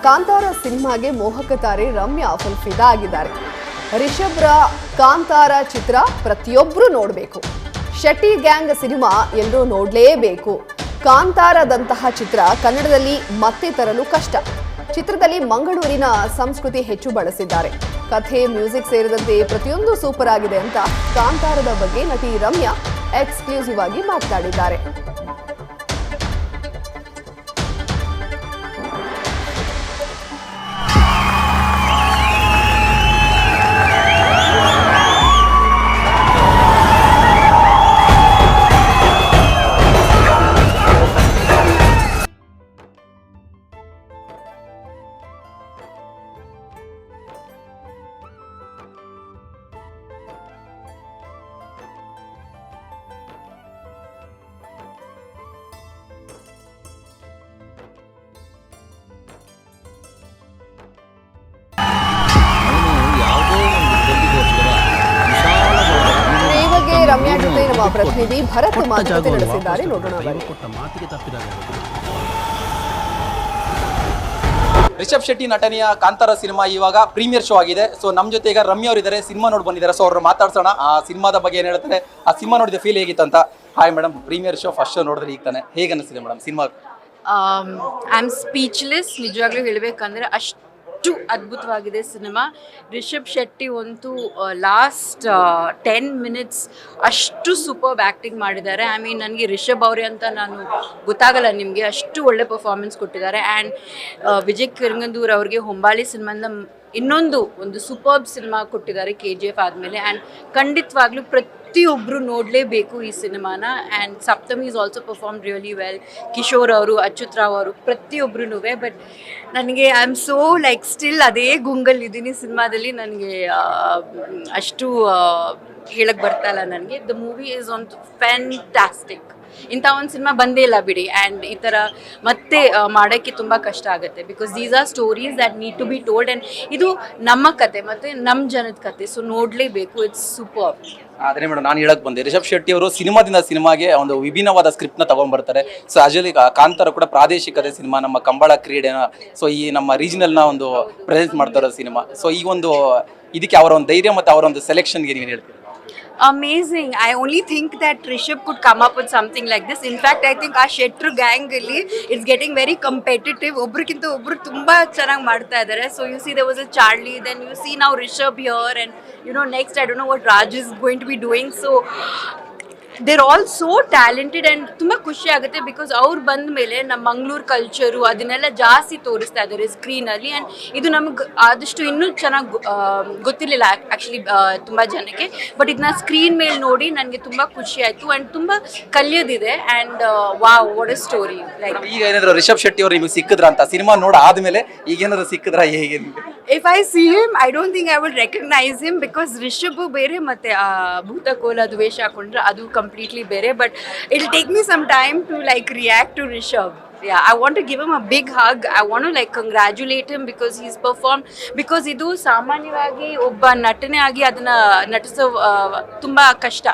ಕಾಂತಾರ ಸಿನಿಮಾಗೆ ಮೋಹಕ ತಾರೆ ರಮ್ಯಾ ಫುಲ್ ಫಿದಾ ಆಗಿದ್ದಾರೆ. ರಿಷಬ್ರ ಕಾಂತಾರ ಚಿತ್ರ ಪ್ರತಿಯೊಬ್ಬರು ನೋಡಬೇಕು. ಶೆಟ್ಟಿ ಗ್ಯಾಂಗ್ ಸಿನಿಮಾ ಎಲ್ಲರೂ ನೋಡಲೇಬೇಕು. ಕಾಂತಾರದಂತಹ ಚಿತ್ರ ಕನ್ನಡದಲ್ಲಿ ಮತ್ತೆ ತರಲು ಕಷ್ಟ. ಚಿತ್ರದಲ್ಲಿ ಮಂಗಳೂರಿನ ಸಂಸ್ಕೃತಿ ಹೆಚ್ಚು ಬಳಸಿದ್ದಾರೆ. ಕಥೆ, ಮ್ಯೂಸಿಕ್ ಸೇರಿದಂತೆ ಪ್ರತಿಯೊಂದು ಸೂಪರ್ ಆಗಿದೆ ಅಂತ ಕಾಂತಾರದ ಬಗ್ಗೆ ನಟಿ ರಮ್ಯಾ ಎಕ್ಸ್ಕ್ಲೂಸಿವ್ ಆಗಿ ಮಾತನಾಡಿದ್ದಾರೆ. ರಮ್ಯಾ ಜೊತೆ ನಮ್ಮ ಪ್ರತಿನಿಧಿ ಭರತ್ ಮಾತುಕತೆ ನಡೆಸಿದ್ದಾರೆ. ನೋಡೋಣ. ರಿಷಬ್ ಶೆಟ್ಟಿ ನಟನೆಯ ಕಾಂತಾರ ಸಿನಿಮಾ ಇವಾಗ ಪ್ರೀಮಿಯರ್ ಶೋ ಆಗಿದೆ. ಸೊ ನಮ್ಮ ಜೊತೆ ಈಗ ರಮ್ಯಾ ಅವರು ಇದ್ದಾರೆ, ಸಿನಿಮಾ ನೋಡಿ ಬಂದಿದ್ದಾರೆ. ಸೊ ಅವ್ರು ಮಾತಾಡ್ಸೋಣ, ಆ ಸಿನಿಮಾದ ಬಗ್ಗೆ ಏನು ಹೇಳ್ತಾರೆ, ಆ ಸಿನಿಮಾ ನೋಡಿದ ಫೀಲ್ ಹೇಗಿತ್ತು ಅಂತ. Hi madam, premiere show first show ನೋಡಿದ್ರೆ ಈಗ ತಾನೆ, ಹೇಗೆ ಅನಿಸ್ತಿದೆ madam cinema? I am speechless. ನಿಜವಾಗ್ಲೂ ಹೇಳಬೇಕಂದ್ರೆ ಅಷ್ಟು ಅದ್ಭುತವಾಗಿದೆ ಸಿನಿಮಾ. ರಿಷಬ್ ಶೆಟ್ಟಿ ಅಂತೂ ಲಾಸ್ಟ್ 10 minutes ಅಷ್ಟು ಸೂಪರ್ಬ್ ಆ್ಯಕ್ಟಿಂಗ್ ಮಾಡಿದ್ದಾರೆ. ಐ ಮೀನ್ ನನಗೆ ರಿಷಬ್ ಅವರೇ ಅಂತ ನಾನು ಗೊತ್ತಾಗಲ್ಲ ನಿಮಗೆ, ಅಷ್ಟು ಒಳ್ಳೆ ಪರ್ಫಾರ್ಮೆನ್ಸ್ ಕೊಟ್ಟಿದ್ದಾರೆ. ಆ್ಯಂಡ್ ವಿಜಯ್ ಕಿರಂಗದೂರ್ ಅವ್ರಿಗೆ ಹೊಂಬಾಳಿ ಸಿನಿಮಾದ ಒಂದು ಸೂಪರ್ಬ್ ಸಿನಿಮಾ ಕೊಟ್ಟಿದ್ದಾರೆ KGF ಆದಮೇಲೆ. ಆ್ಯಂಡ್ ಖಂಡಿತವಾಗ್ಲೂ ಪ್ರತಿಯೊಬ್ಬರು ನೋಡಲೇಬೇಕು ಈ ಸಿನಿಮಾನ. And Saptami is also perform really well. Kishore ಅವರು, ಅಚ್ಯುತ್ ರಾವ್ ಅವರು, ಪ್ರತಿಯೊಬ್ಬರೂ. ಬಟ್ ನನಗೆ I am so like still ಅದೇ ಗುಂಗಲ್ಲಿದ್ದೀನಿ ಸಿನಿಮಾದಲ್ಲಿ. ನನಗೆ ಅಷ್ಟು ಹೇಳಕ್ಕೆ ಬರ್ತಾ ಇಲ್ಲ ನನಗೆ. The movie is on fantastic. ಇಂಥ ಒಂದು ಸಿನಿಮಾ ಬಂದೇ ಇಲ್ಲ ಬಿಡಿ. ಆ್ಯಂಡ್ ಈ ಥರ ಮತ್ತೆ ಮಾಡೋಕ್ಕೆ ತುಂಬ ಕಷ್ಟ ಆಗುತ್ತೆ. Because these are stories that need to be told. And ಇದು ನಮ್ಮ ಕತೆ ಮತ್ತು ನಮ್ಮ ಜನದ ಕತೆ. ಸೊ ನೋಡಲೇಬೇಕು. It's super. ಆದರೆ ಮೇಡಮ್, ನಾನು ಹೇಳಕ್ ಬಂದೆ, ರಿಷಬ್ ಶೆಟ್ಟಿ ಅವರು ಸಿನಿಮಾದಿಂದ ಸಿನಿಮಾಗೆ ಒಂದು ವಿಭಿನ್ನವಾದ ಸ್ಕ್ರಿಪ್ಟ್ನ ತಗೊಂಡ್ಬರ್ತಾರೆ. ಸೊ ಆಕ್ಚುಲಿ ಕಾಂತಾರ ಕೂಡ ಪ್ರಾದೇಶಿಕತೆ ಸಿನಿಮಾ, ನಮ್ಮ ಕಂಬಳ ಕ್ರೀಡೆನ, ಸೊ ಈ ನಮ್ಮ ರೀಜನಲ್ನ ಒಂದು ಪ್ರೆಸೆಂಟ್ ಮಾಡ್ತಾ ಇರೋ ಸಿನಿಮಾ. ಸೊ ಈ ಒಂದು ಇದಕ್ಕೆ ಅವರ ಒಂದು ಧೈರ್ಯ ಮತ್ತು ಅವರ ಒಂದು ಸೆಲೆಕ್ಷನ್ಗೆ ನೀವು ಹೇಳ್ತೀರಿ? Amazing. I only think that Rishabh could come up with something like this. In fact, I think our Shetru gang ಅಲ್ಲಿ it's getting very competitive. ಒಬ್ರಿಗಿಂತ ಒಬ್ರು ತುಂಬಾ ಚೆನ್ನಾಗಿ ಮಾಡ್ತಾ ಇದ್ದಾರೆ. So you see there was a Charlie, then you see now Rishabh here, and you know next I don't know what Raj is going to be doing. So they're all so talented and ತುಂಬ ಖುಷಿ ಆಗುತ್ತೆ. Because ಅವ್ರು ಬಂದ ಮೇಲೆ ನಮ್ಮ Mangaluru culture ಅದನ್ನೆಲ್ಲ ಜಾಸ್ತಿ ತೋರಿಸ್ತಾ ಇದ್ದಾರೆ ಸ್ಕ್ರೀನಲ್ಲಿ. ಆ್ಯಂಡ್ ಇದು ನಮಗೆ ಆದಷ್ಟು ಇನ್ನೂ ಚೆನ್ನಾಗಿ ಗೊತ್ತಿರಲಿಲ್ಲ ಆ್ಯಕ್ಚುಲಿ ತುಂಬ ಜನಕ್ಕೆ. ಬಟ್ ಇದನ್ನ ಸ್ಕ್ರೀನ್ ಮೇಲೆ ನೋಡಿ ನನಗೆ ತುಂಬ ಖುಷಿ ಆಯಿತು. ಆ್ಯಂಡ್ ತುಂಬ ಕಲಿಯೋದಿದೆ. And wow, what a story. Like ಈಗ ಏನಾದರೂ ರಿಷಬ್ ಶೆಟ್ಟಿ ಅವರು ನಿಮಗೆ ಸಿಕ್ಕಿದ್ರ ಅಂತ ಸಿನಿಮಾ ನೋಡ ಆದಮೇಲೆ ಈಗ ಏನಾದರೂ ಸಿಕ್ಕಿದ್ರ ಹೇಗೆ? If I see him, I don't think I will recognize him because Rishabh ಬೇರೆ ಮತ್ತೆ ಭೂತಕೋಲ ಅದು ವೇಷ ಹಾಕೊಂಡ್ರೆ ಅದು completely ಬೇರೆ. But it'll take me some time to like react to Rishabh. Yeah, I want to give him a big hug. I want to like congratulate him because he's performed. Because ಇದು ಸಾಮಾನ್ಯವಾಗಿ ಒಬ್ಬ ನಟನೆ ಆಗಿ ಅದನ್ನ ನಟಿಸೋ ತುಂಬಾ ಕಷ್ಟ.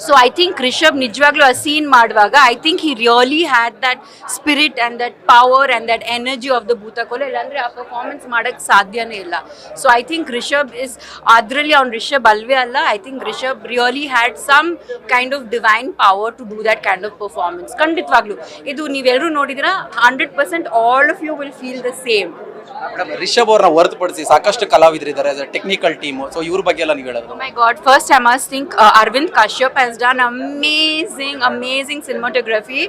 So I think Rishabh ನಿಜವಾಗ್ಲೂ ಆ ಸೀನ್ ಮಾಡುವಾಗ I think he really had that spirit and that power and that energy of the Bhuta Kola. ಇಲ್ಲಾಂದ್ರೆ ಆ ಪರ್ಫಾರ್ಮೆನ್ಸ್ ಮಾಡೋಕ್ಕೆ ಸಾಧ್ಯನೇ ಇಲ್ಲ. So I think Rishabh is ಅದರಲ್ಲಿ ಅವ್ನು ರಿಷಬ್ ಅಲ್ವೇ ಅಲ್ಲ. I think Rishabh really had some kind of divine power to do that kind of performance. ಖಂಡಿತವಾಗ್ಲೂ ಇದು ನೀವೆಲ್ಲರೂ ನೋಡಿದಿರಾ, 100% all of you will feel the same. Madam, Rishab ಅವ್ರನ್ನ ಹೊರತುಪಡಿಸಿ ಸಾಕಷ್ಟು ಕಲಾವಿದರಿದ್ದಾರೆ, ಟೆಕ್ನಿಕಲ್ ಟೀಮ್. ಸೊ ಇವ್ರ ಬಗ್ಗೆ ಎಲ್ಲ ನೀವು ಹೇಳೋದು? Oh my God, first I must think Arvind Kashyap has done amazing cinematography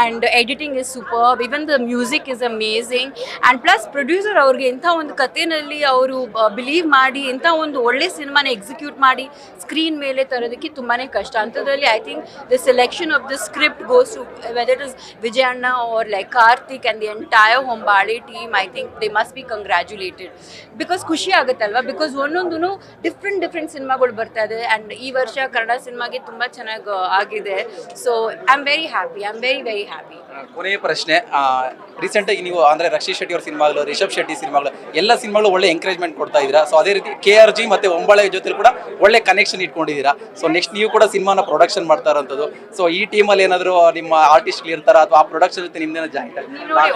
and editing is superb. Even the music is amazing. And plus producer ಅವ್ರಿಗೆ ಇಂಥ ಒಂದು ಕಥೆನಲ್ಲಿ ಅವರು ಬಿಲೀವ್ ಮಾಡಿ ಇಂಥ ಒಂದು ಒಳ್ಳೆ ಸಿನಿಮಾನ ಎಕ್ಸಿಕ್ಯೂಟ್ ಮಾಡಿ ಸ್ಕ್ರೀನ್ ಮೇಲೆ ತರೋದಕ್ಕೆ ತುಂಬಾ ಕಷ್ಟ. ಅಂಥದ್ರಲ್ಲಿ I think the selection of the script goes to whether it is Vijay Anna or like Karthik and the entire Hombale team. I think they must be congratulated. Because ಖುಷಿ ಆಗುತ್ತಲ್ವಾ, because ಒಂದೊಂದು different ಸಿನಿಮಾಗಳು ಬರ್ತಾ ಇದೆ and ಈ ವರ್ಷ ಕನ್ನಡ ಸಿನಿಮಾಗೆ ತುಂಬ ಚೆನ್ನಾಗಿ ಆಗಿದೆ. So I am very happy, I am very happy. ಕೊನೆಯ ಪ್ರಶ್ನೆ, ರೀಸೆಂಟಾಗಿ ನೀವು ಅಂದರೆ ರಕ್ಷಿತ್ ಶೆಟ್ಟಿ ಅವ್ರ ಸಿನಿಮಾಗಳು, ರಿಷಬ್ ಶೆಟ್ಟಿ ಸಿನಿಮಾಗಳು, ಎಲ್ಲ ಸಿನಿಮಾಗಳು ಒಳ್ಳೆ ಎಂಕರೇಜ್ಮೆಂಟ್ ಕೊಡ್ತಾ ಇದ್ದೀರಾ. ಸೊ ಅದೇ ರೀತಿ KRG ಮತ್ತು ಒಂಬಳೆ ಜೊತೆ ಕೂಡ ಒಳ್ಳೆ ಕನೆಕ್ಷನ್ ಇಟ್ಕೊಂಡಿದ್ದೀರಾ. ಸೊ ನೆಕ್ಸ್ಟ್ ನೀವು ಕೂಡ ಸಿನಿಮಾನ ಪ್ರೊಡಕ್ಷನ್ ಮಾಡ್ತಾ ಇರೋಂಥದ್ದು. ಸೊ ಈ ಟೀಮಲ್ಲಿ ಏನಾದರೂ ನಿಮ್ಮ ಆರ್ಟಿಸ್ಟ್ಗಳು ಇರ್ತಾರ ಅಥವಾ ಆ ಪ್ರೊಡಕ್ಷನ್ ಜೊತೆ ನಿಮ್ದೇನೋ ಜಾಯಿಂಟ್ ಆಗಿ? ನೋಡಿ,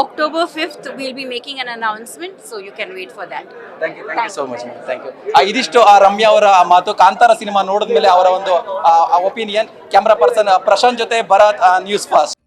October 5th we'll be making an announcement, so you can wait for that. Thank you so much. Thank you. ಇದಿಷ್ಟು ರಮ್ಯಾ ಅವರ ಮಾತು. ಕಾಂತಾರ ಸಿನಿಮಾ ನೋಡಿದ್ಮೇಲೆ ಅವರ ಒಂದು ಒಪಿನಿಯನ್. ಕ್ಯಾಮ್ರಾ ಪರ್ಸನ್ ಪ್ರಶಾಂತ್ ಜೊತೆ ಭರತ್, ನ್ಯೂಸ್ ಫಾಸ್ಟ್.